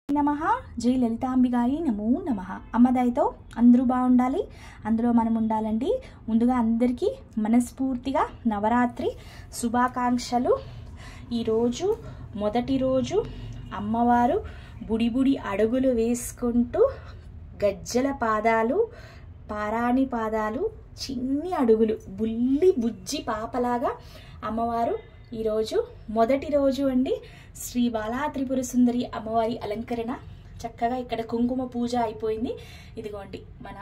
నమః జై లలితాంబిగాయి నమో నమః. అమ్మ దయతో అందరూ బాగుండాలి, అందులో మనం ఉండాలండి. ముందుగా అందరికీ మనస్ఫూర్తిగా నవరాత్రి శుభాకాంక్షలు. ఈరోజు మొదటి రోజు అమ్మవారు బుడి అడుగులు వేసుకుంటూ గజ్జల పాదాలు, పారాణి పాదాలు, చిన్ని అడుగులు, బుల్లి బుజ్జి పాపలాగా అమ్మవారు ఈరోజు మొదటి రోజు అండి. శ్రీ బాలా త్రిపుర సుందరి అమ్మవారి అలంకరణ చక్కగా ఇక్కడ కుంకుమ పూజ అయిపోయింది. ఇదిగోండి మన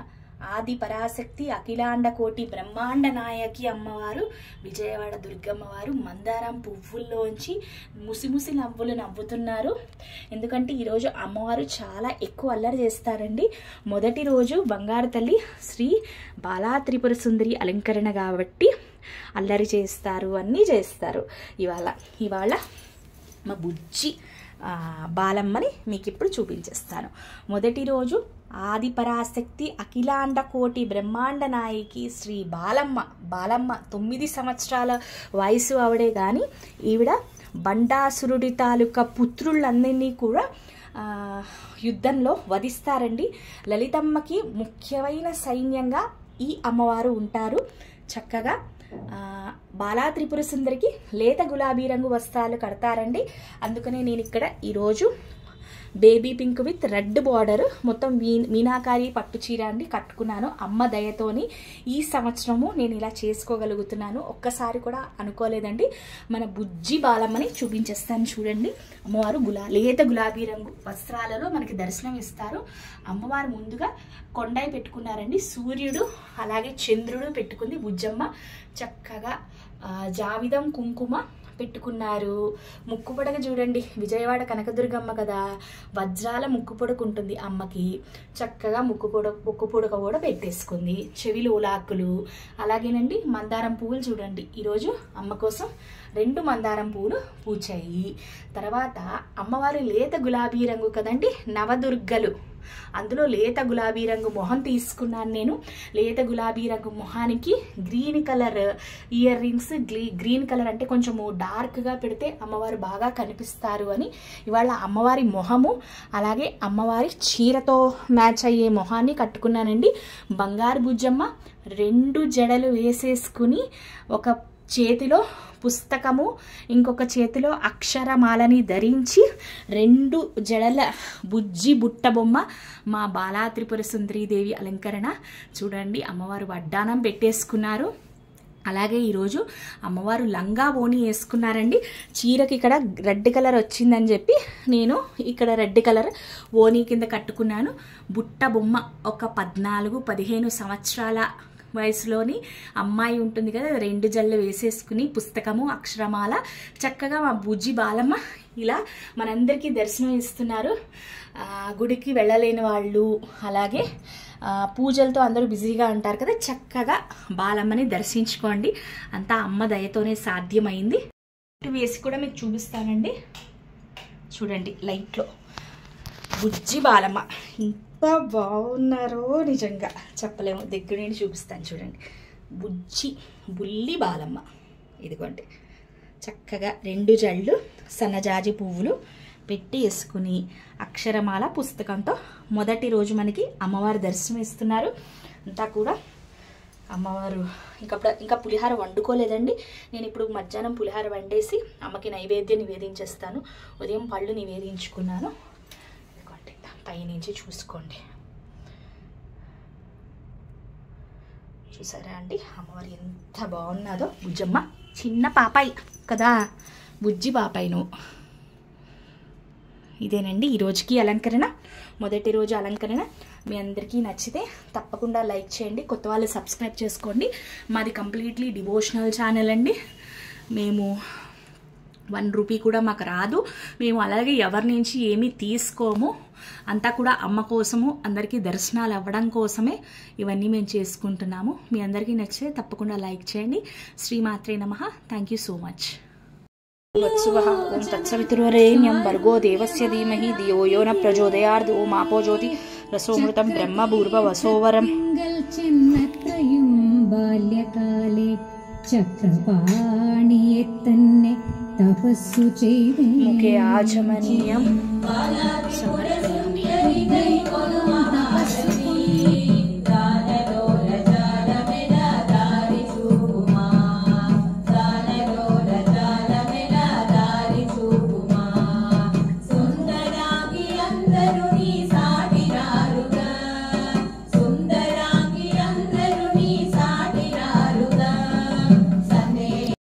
ఆది పరాశక్తి అఖిలాండ కోటి బ్రహ్మాండ నాయకి అమ్మవారు విజయవాడ దుర్గమ్మవారు మందారం పువ్వుల్లోంచి ముసిముసి నవ్వులు నవ్వుతున్నారు. ఎందుకంటే ఈరోజు అమ్మవారు చాలా ఎక్కువ అల్లరి చేస్తారండి. మొదటి రోజు బంగారు తల్లి శ్రీ బాలా త్రిపుర సుందరి అలంకరణ కాబట్టి అల్లరి చేస్తారు, అన్నీ చేస్తారు. ఇవాళ మా బుజ్జి బాలమ్మని మీకు ఇప్పుడు చూపించేస్తాను. మొదటి రోజు ఆది పరాశక్తి అఖిలాండ కోటి బ్రహ్మాండ నాయకి శ్రీ బాలమ్మ 9 సంవత్సరాల వయసు ఆవిడే కానీ ఈవిడ బండాసురుడి తాలూకా పుత్రులందరినీ కూడా యుద్ధంలో వధిస్తారండి. లలితమ్మకి ముఖ్యమైన సైన్యంగా ఈ అమ్మవారు ఉంటారు. చక్కగా బాలా త్రిపుర సుందరికి లేత గులాబీ రంగు వస్త్రాలు కడతారండి. అందుకనే నేను ఇక్కడ ఈరోజు baby pink with red border మొత్తం మీనాకారి పట్టు చీర అండి కట్టుకున్నాను. అమ్మ దయతోని ఈ సంవత్సరము నేను ఇలా చేసుకోగలుగుతున్నాను. ఒక్కసారి కూడా అనుకోలేదండి. మన బుజ్జి బాలమ్మని చూపించేస్తాను చూడండి. అమ్మవారు లేత గులాబీ రంగు వస్త్రాలలో మనకి దర్శనం ఇస్తారు. అమ్మవారు ముందుగా కొండై పెట్టుకున్నారండి. సూర్యుడు అలాగే చంద్రుడు పెట్టుకుంది బుజ్జమ్మ. చక్కగా జావిదం కుంకుమ పెట్టుకున్నారు. ముక్కు పొడగ చూడండి, విజయవాడ కనకదుర్గమ్మ కదా, వజ్రాల ముక్కు పొడక ఉంటుంది అమ్మకి. చక్కగా ముక్కు పొడక కూడా పెట్టేసుకుంది. చెవిలో ఉలాక్కులు అలాగేనండి. మందారం పువ్వులు చూడండి, ఈరోజు అమ్మ కోసం 2 మందారం పువ్వులు పూచాయి. తర్వాత అమ్మవారు లేత గులాబీ రంగు కదండి, నవదుర్గలు, అందులో లేత గులాబీ రంగు మొహం తీసుకున్నాను నేను. లేత గులాబీ రంగు మొహానికి green colour ear rings, green colour అంటే కొంచెము డార్క్గా పెడితే అమ్మవారు బాగా కనిపిస్తారు అని ఇవాళ అమ్మవారి మొహము అలాగే అమ్మవారి చీరతో మ్యాచ్ అయ్యే మొహాన్ని కట్టుకున్నానండి. బంగారు బుజ్జమ్మ 2 జడలు వేసేసుకుని ఒక చేతిలో పుస్తకము ఇంకొక చేతిలో అక్షరమాలని ధరించి 2 జడల బుజ్జి బుట్ట బొమ్మ మా బాలా త్రిపుర సుందరీదేవి అలంకరణ చూడండి. అమ్మవారు వడ్డానం పెట్టేసుకున్నారు. అలాగే ఈరోజు అమ్మవారు లంగా ఓణి వేసుకున్నారండి. చీరకి ఇక్కడ రెడ్ కలర్ వచ్చిందని చెప్పి నేను ఇక్కడ రెడ్ కలర్ ఓణి కింద కట్టుకున్నాను. బుట్ట బొమ్మ ఒక 14-15 సంవత్సరాల వయసులోని అమ్మాయి ఉంటుంది కదా, 2 జళ్ళు వేసేసుకుని పుస్తకము అక్షరమాల చక్కగా మా బుజ్జి బాలమ్మ ఇలా మనందరికీ దర్శనం ఇస్తున్నారు. గుడికి వెళ్ళలేని వాళ్ళు అలాగే పూజలతో అందరూ బిజీగా ఉంటారు కదా, చక్కగా బాలమ్మని దర్శించుకోండి. అంతా అమ్మ దయతోనే సాధ్యమైంది. వేసి కూడా మీకు చూపిస్తానండి. చూడండి లైట్లో బుజ్జి బాలమ్మ ఎంత బాగున్నారో నిజంగా చెప్పలేము. దగ్గర నుండి చూపిస్తాను చూడండి. బుల్లి బాలమ్మ ఇదిగోండి. చక్కగా 2 జళ్ళు సన్నజాజి పువ్వులు పెట్టి వేసుకుని అక్షరమాల పుస్తకంతో మొదటి రోజు మనకి అమ్మవారు దర్శనం ఇస్తున్నారు. అంతా కూడా అమ్మవారు ఇంకా పులిహార వండుకోలేదండి. నేను ఇప్పుడు మధ్యాహ్నం పులిహార వండేసి అమ్మకి నైవేద్యం నివేదించేస్తాను. ఉదయం పళ్ళు నివేదించుకున్నాను. పైనుంచి చూసుకోండి, చూసారా అండి అమ్మవారు ఎంత బాగున్నదో. బుజ్జమ్మ చిన్న పాపాయి కదా, బుజ్జి పాపాయిను. ఇదేనండి ఈరోజుకి అలంకరణ, మొదటి రోజు అలంకరణ. మీ అందరికీ నచ్చితే తప్పకుండా లైక్ చేయండి. కొత్త వాళ్ళు సబ్స్క్రైబ్ చేసుకోండి. మాది కంప్లీట్లీ డివోషనల్ ఛానల్ అండి. మేము 1 రూపీ కూడా మాకు రాదు. మేము అలాగే ఎవరి నుంచి ఏమీ తీసుకోము. అంతా కూడా అమ్మ కోసము, అందరికీ దర్శనాలు అవ్వడం కోసమే ఇవన్నీ మేము చేసుకుంటున్నాము. మీ అందరికీ నచ్చితే తప్పకుండా లైక్ చేయండి. శ్రీమాత్రే నమః. Thank you so much. ఓం తత్సవితుర్వరేణ్యం భర్గో దేవస్య ధీమహి ధియో యో న ప్రచోదయాత్. ఓం ఆపో జ్యోతి రసోమృతం బ్రహ్మ భూర్భువస్సువరం. బాల్యకాలే చక్రపాణి ఎత్తన్నే తపస్సు చేయి ముఖే ఆచమనీయం